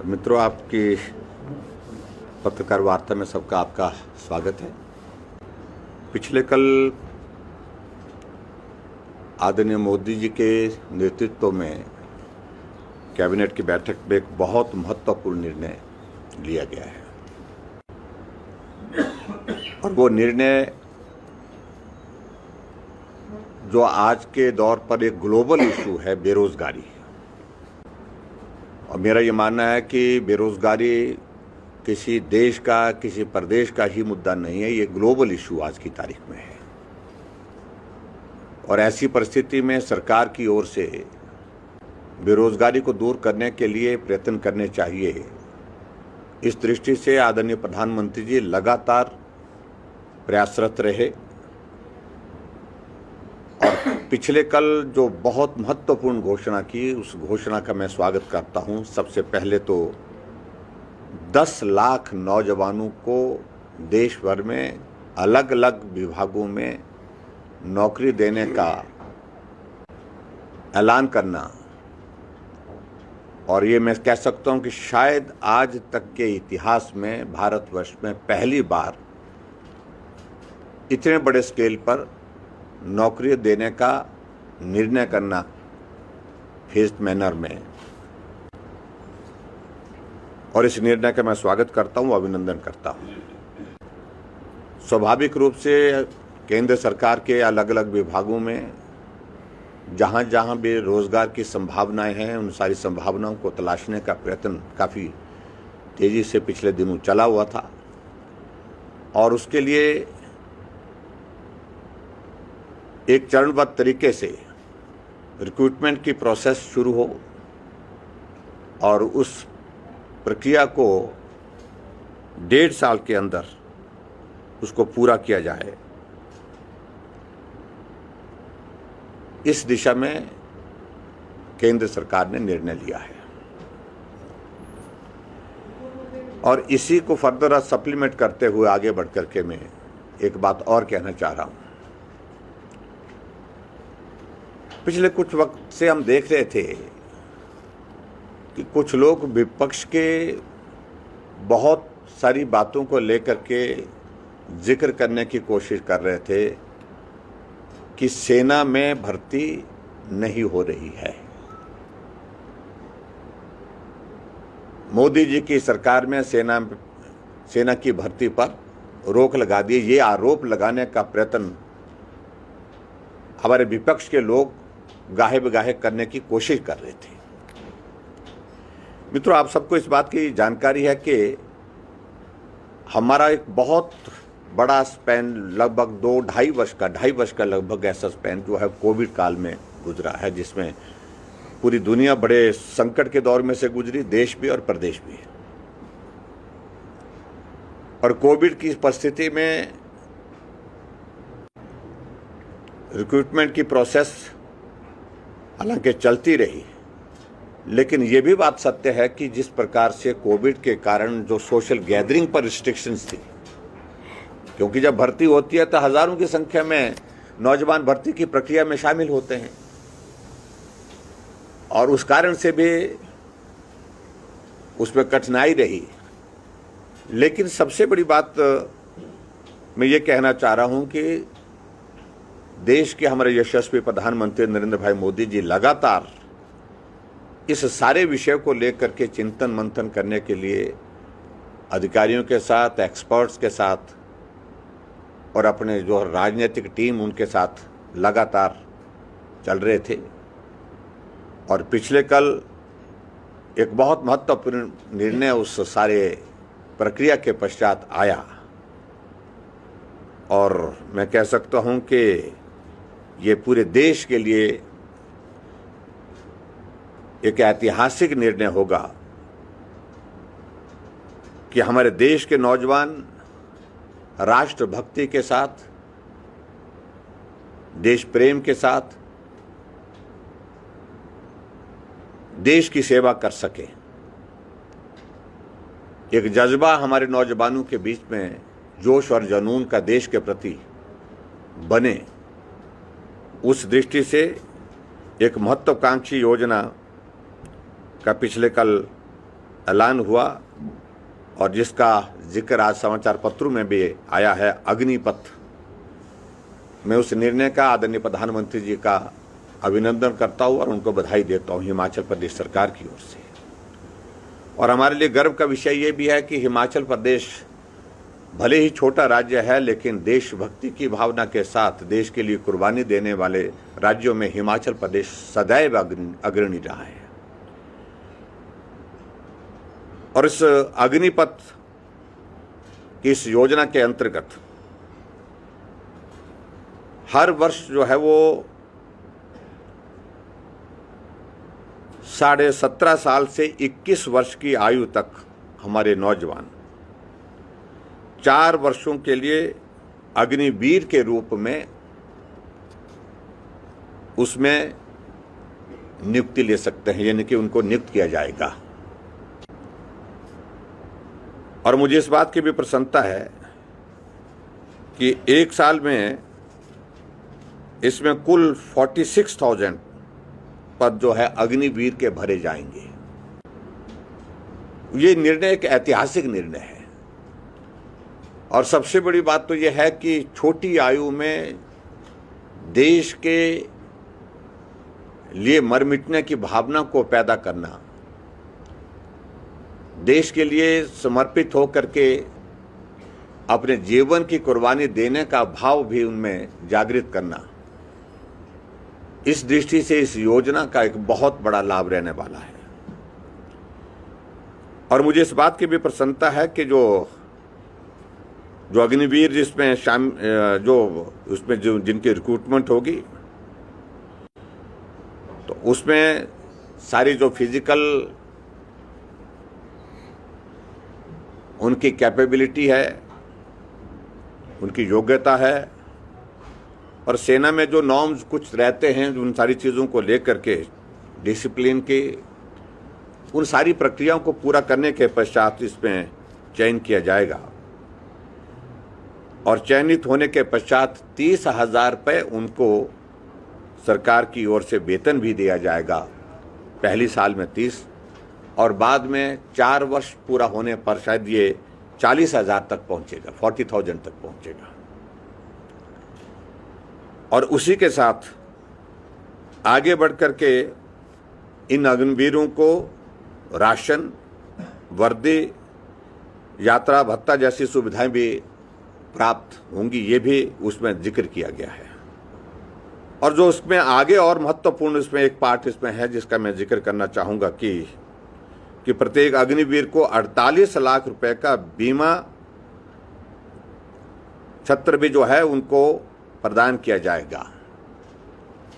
मित्रों, आपकी पत्रकार वार्ता में सबका आपका स्वागत है। पिछले कल आदरणीय मोदी जी के नेतृत्व में कैबिनेट की बैठक में एक बहुत महत्वपूर्ण निर्णय लिया गया है और वो निर्णय जो आज के दौर पर एक ग्लोबल इशू है, बेरोजगारी। और मेरा ये मानना है कि बेरोजगारी किसी देश का, किसी प्रदेश का ही मुद्दा नहीं है, ये ग्लोबल इशू आज की तारीख में है। और ऐसी परिस्थिति में सरकार की ओर से बेरोजगारी को दूर करने के लिए प्रयत्न करने चाहिए। इस दृष्टि से आदरणीय प्रधानमंत्री जी लगातार प्रयासरत रहे और पिछले कल जो बहुत महत्वपूर्ण घोषणा की, उस घोषणा का मैं स्वागत करता हूं। सबसे पहले तो 10 लाख नौजवानों को देश भर में अलग अलग विभागों में नौकरी देने का ऐलान करना, और ये मैं कह सकता हूं कि शायद आज तक के इतिहास में भारतवर्ष में पहली बार इतने बड़े स्केल पर नौकरी देने का निर्णय करना फेज्ड मैनर में, और इस निर्णय का मैं स्वागत करता हूं, अभिनंदन करता हूं। स्वाभाविक रूप से केंद्र सरकार के अलग अलग विभागों में जहां जहां भी रोजगार की संभावनाएं हैं, उन सारी संभावनाओं को तलाशने का प्रयत्न काफ़ी तेजी से पिछले दिनों चला हुआ था और उसके लिए एक चरणबद्ध तरीके से रिक्रूटमेंट की प्रोसेस शुरू हो और उस प्रक्रिया को 1.5 साल के अंदर उसको पूरा किया जाए, इस दिशा में केंद्र सरकार ने निर्णय लिया है। और इसी को फर्दर सप्लीमेंट करते हुए आगे बढ़कर के मैं एक बात और कहना चाह रहा हूं। पिछले कुछ वक्त से हम देख रहे थे कि कुछ लोग विपक्ष के बहुत सारी बातों को लेकर के जिक्र करने की कोशिश कर रहे थे कि सेना में भर्ती नहीं हो रही है। मोदी जी की सरकार में सेना की भर्ती पर रोक लगा दी। ये आरोप लगाने का प्रयत्न हमारे विपक्ष के लोग गाहे बगाहे करने की कोशिश कर रहे थे। मित्रों, आप सबको इस बात की जानकारी है कि हमारा एक बहुत बड़ा स्पैन, लगभग 2-2.5 वर्ष का लगभग ऐसा स्पैन जो है कोविड काल में गुजरा है, जिसमें पूरी दुनिया बड़े संकट के दौर में से गुजरी, देश भी और प्रदेश भी। और कोविड की परिस्थिति में रिक्रूटमेंट की प्रोसेस हालांकि चलती रही, लेकिन ये भी बात सत्य है कि जिस प्रकार से कोविड के कारण जो सोशल गैदरिंग पर रिस्ट्रिक्शंस थी, क्योंकि जब भर्ती होती है तो हजारों की संख्या में नौजवान भर्ती की प्रक्रिया में शामिल होते हैं और उस कारण से भी उसमें कठिनाई रही। लेकिन सबसे बड़ी बात मैं ये कहना चाह रहा हूं कि देश के हमारे यशस्वी प्रधानमंत्री नरेंद्र भाई मोदी जी लगातार इस सारे विषय को लेकर के चिंतन मंथन करने के लिए अधिकारियों के साथ, एक्सपर्ट्स के साथ और अपने जो राजनीतिक टीम उनके साथ लगातार चल रहे थे। और पिछले कल एक बहुत महत्वपूर्ण निर्णय उस सारे प्रक्रिया के पश्चात आया और मैं कह सकता हूं कि ये पूरे देश के लिए एक ऐतिहासिक निर्णय होगा कि हमारे देश के नौजवान राष्ट्रभक्ति के साथ, देश प्रेम के साथ देश की सेवा कर सके। एक जज्बा हमारे नौजवानों के बीच में, जोश और जुनून का देश के प्रति बने, उस दृष्टि से एक महत्वाकांक्षी योजना का पिछले कल ऐलान हुआ और जिसका जिक्र आज समाचार पत्रों में भी आया है, अग्निपथ, मैं उस निर्णय का आदरणीय प्रधानमंत्री जी का अभिनंदन करता हूँ और उनको बधाई देता हूँ हिमाचल प्रदेश सरकार की ओर से। और हमारे लिए गर्व का विषय ये भी है कि हिमाचल प्रदेश भले ही छोटा राज्य है, लेकिन देशभक्ति की भावना के साथ देश के लिए कुर्बानी देने वाले राज्यों में हिमाचल प्रदेश सदैव अग्रणी रहा है। और इस अग्निपथ की इस योजना के अंतर्गत हर वर्ष जो है वो 17.5 साल से 21 वर्ष की आयु तक हमारे नौजवान 4 वर्षों के लिए अग्निवीर के रूप में उसमें नियुक्ति ले सकते हैं, यानी कि उनको नियुक्त किया जाएगा। और मुझे इस बात की भी प्रसन्नता है कि एक साल में इसमें कुल 46,000 पद जो है अग्निवीर के भरे जाएंगे। ये निर्णय एक ऐतिहासिक निर्णय है और सबसे बड़ी बात तो यह है कि छोटी आयु में देश के लिए मर मिटने की भावना को पैदा करना, देश के लिए समर्पित होकर के अपने जीवन की कुर्बानी देने का भाव भी उनमें जागृत करना, इस दृष्टि से इस योजना का एक बहुत बड़ा लाभ रहने वाला है। और मुझे इस बात की भी प्रसन्नता है कि जो अग्निवीर जिसमें जिनकी रिक्रूटमेंट होगी, तो उसमें सारी जो फिजिकल उनकी कैपेबिलिटी है, उनकी योग्यता है, और सेना में जो नॉर्म्स कुछ रहते हैं उन सारी चीज़ों को लेकर के डिसिप्लिन के उन सारी प्रक्रियाओं को पूरा करने के पश्चात इसमें चयन किया जाएगा। और चयनित होने के पश्चात 30,000 रुपये उनको सरकार की ओर से वेतन भी दिया जाएगा, पहली साल में 30, और बाद में 4 वर्ष पूरा होने पर शायद ये 40,000 तक पहुंचेगा, 40,000 तक पहुंचेगा। और उसी के साथ आगे बढ़कर के इन अग्निवीरों को राशन, वर्दी, यात्रा भत्ता जैसी सुविधाएं भी प्राप्त होंगी, ये भी उसमें जिक्र किया गया है। और जो उसमें आगे और महत्वपूर्ण इसमें एक पार्ट इसमें है जिसका मैं जिक्र करना चाहूँगा कि प्रत्येक अग्निवीर को 48 लाख रुपए का बीमा छत्र भी जो है उनको प्रदान किया जाएगा।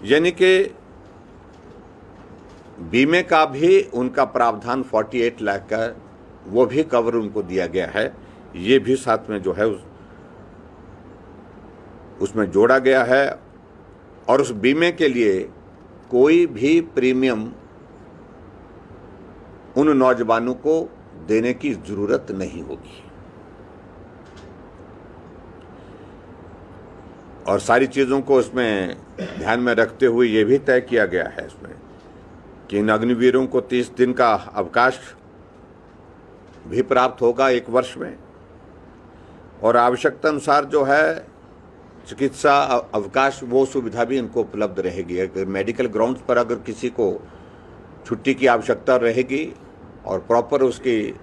यानी कि बीमे का भी उनका प्रावधान 48 लाख का वो भी कवर उनको दिया गया है, ये भी साथ में जो है उसमें जोड़ा गया है। और उस बीमे के लिए कोई भी प्रीमियम उन नौजवानों को देने की जरूरत नहीं होगी। और सारी चीज़ों को इसमें ध्यान में रखते हुए ये भी तय किया गया है इसमें कि इन अग्निवीरों को 30 दिन का अवकाश भी प्राप्त होगा 1 वर्ष में, और आवश्यकता अनुसार जो है चिकित्सा अवकाश वो सुविधा भी इनको उपलब्ध रहेगी। अगर मेडिकल ग्राउंड्स पर अगर किसी को छुट्टी की आवश्यकता रहेगी और प्रॉपर उसकी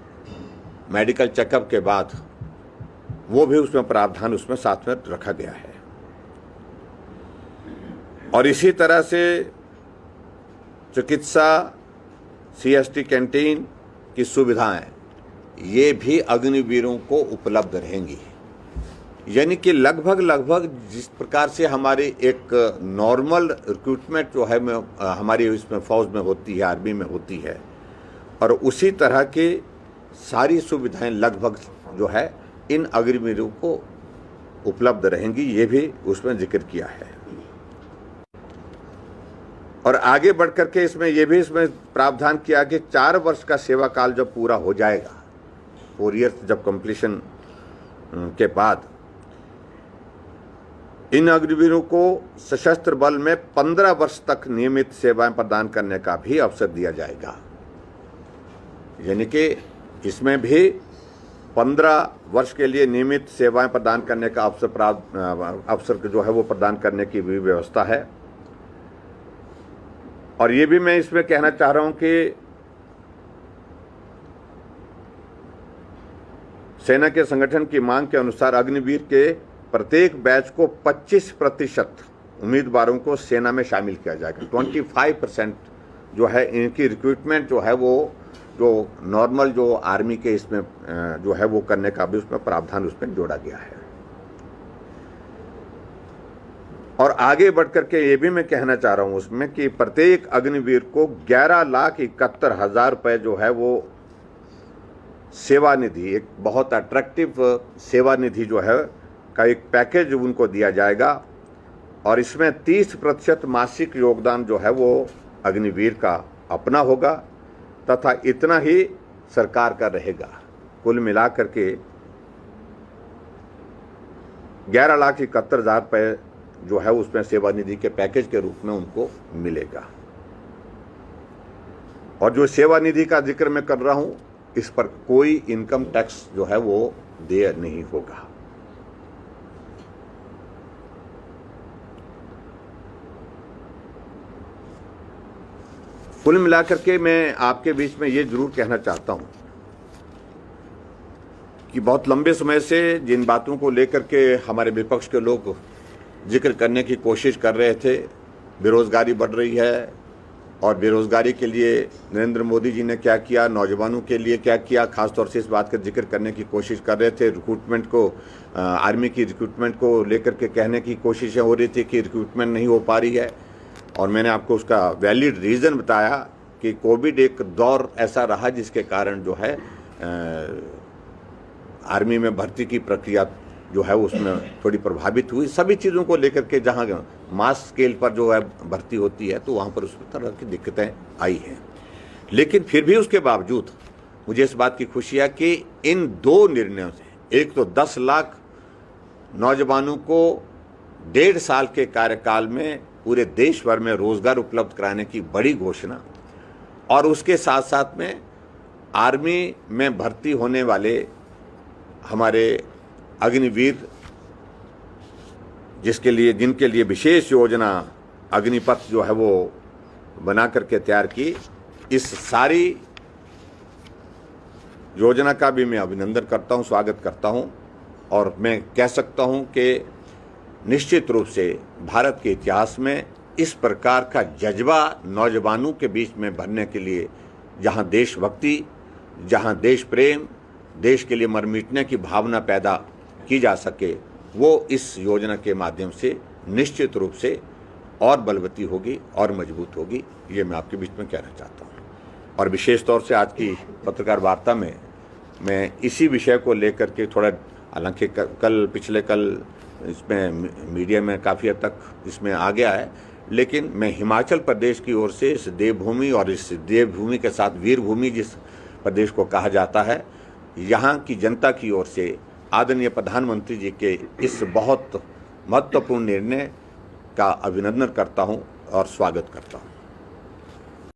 मेडिकल चेकअप के बाद वो भी उसमें प्रावधान उसमें साथ में रखा गया है। और इसी तरह से चिकित्सा, CST कैंटीन की सुविधाएं ये भी अग्निवीरों को उपलब्ध रहेंगी। यानी कि लगभग जिस प्रकार से हमारी एक नॉर्मल रिक्रूटमेंट जो है हमारी इसमें फौज में होती है, आर्मी में होती है, और उसी तरह की सारी सुविधाएं लगभग जो है इन अग्निवीरों को उपलब्ध रहेंगी, ये भी उसमें जिक्र किया है। और आगे बढ़कर के इसमें यह भी इसमें प्रावधान किया कि 4 वर्ष का सेवा काल जब पूरा हो जाएगा, 4 ईयर्स जब कंप्लीशन के बाद, इन अग्निवीरों को सशस्त्र बल में 15 वर्ष तक नियमित सेवाएं प्रदान करने का भी अवसर दिया जाएगा। यानी कि इसमें भी 15 वर्ष के लिए नियमित सेवाएं प्रदान करने का अवसर जो है वो प्रदान करने की भी व्यवस्था है। और ये भी मैं इसमें कहना चाह रहा हूं कि सेना के संगठन की मांग के अनुसार अग्निवीर के प्रत्येक बैच को 25% उम्मीदवारों को सेना में शामिल किया जाएगा। 25% जो है इनकी रिक्रूटमेंट जो है वो जो नॉर्मल जो आर्मी के इसमें जो है वो करने का भी उसमें प्रावधान उसमें जोड़ा गया है। और आगे बढ़कर के ये भी मैं कहना चाह रहा हूं उसमें कि प्रत्येक अग्निवीर को 11,71,000 रुपए जो है वो सेवा निधि, एक बहुत अट्रैक्टिव सेवा निधि जो है का एक पैकेज उनको दिया जाएगा। और इसमें 30% मासिक योगदान जो है वो अग्निवीर का अपना होगा तथा इतना ही सरकार का रहेगा। कुल मिलाकर के 11,71,000 रुपए जो है उसमें सेवा निधि के पैकेज के रूप में उनको मिलेगा। और जो सेवा निधि का जिक्र मैं कर रहा हूं, इस पर कोई इनकम टैक्स जो है वो देय नहीं होगा। कुल मिलाकर के मैं आपके बीच में ये जरूर कहना चाहता हूं कि बहुत लंबे समय से जिन बातों को लेकर के हमारे विपक्ष के लोग जिक्र करने की कोशिश कर रहे थे, बेरोजगारी बढ़ रही है और बेरोजगारी के लिए नरेंद्र मोदी जी ने क्या किया, नौजवानों के लिए क्या किया, खासतौर से इस बात का जिक्र करने की कोशिश कर रहे थे। रिक्रूटमेंट को, आर्मी की रिक्रूटमेंट को लेकर के कहने की कोशिशें हो रही थी कि रिक्रूटमेंट नहीं हो पा रही है। और मैंने आपको उसका वैलिड रीज़न बताया कि कोविड एक दौर ऐसा रहा जिसके कारण जो है आर्मी में भर्ती की प्रक्रिया जो है उसमें थोड़ी प्रभावित हुई। सभी चीज़ों को लेकर के जहाँ मास स्केल पर जो है भर्ती होती है तो वहाँ पर उस तरह की दिक्कतें आई हैं। लेकिन फिर भी उसके बावजूद मुझे इस बात की खुशी है कि इन दो निर्णयों से, एक तो 10 लाख नौजवानों को 1.5 साल के कार्यकाल में पूरे देश भर में रोजगार उपलब्ध कराने की बड़ी घोषणा, और उसके साथ साथ में आर्मी में भर्ती होने वाले हमारे अग्निवीर जिनके लिए विशेष योजना अग्निपथ जो है वो बना करके तैयार की, इस सारी योजना का भी मैं अभिनंदन करता हूं, स्वागत करता हूं। और मैं कह सकता हूं कि निश्चित रूप से भारत के इतिहास में इस प्रकार का जज्बा नौजवानों के बीच में भरने के लिए, जहां देशभक्ति, जहां देश प्रेम, देश के लिए मर मिटने की भावना पैदा की जा सके, वो इस योजना के माध्यम से निश्चित रूप से और बलवती होगी और मजबूत होगी। ये मैं आपके बीच में कहना चाहता हूँ। और विशेष तौर से आज की पत्रकार वार्ता में मैं इसी विषय को लेकर के थोड़ा, हालांकि पिछले कल इसमें मीडिया में काफ़ी हद तक इसमें आ गया है, लेकिन मैं हिमाचल प्रदेश की ओर से इस देवभूमि और इस देवभूमि के साथ वीरभूमि जिस प्रदेश को कहा जाता है, यहाँ की जनता की ओर से आदरणीय प्रधानमंत्री जी के इस बहुत महत्वपूर्ण निर्णय का अभिनंदन करता हूँ और स्वागत करता हूँ।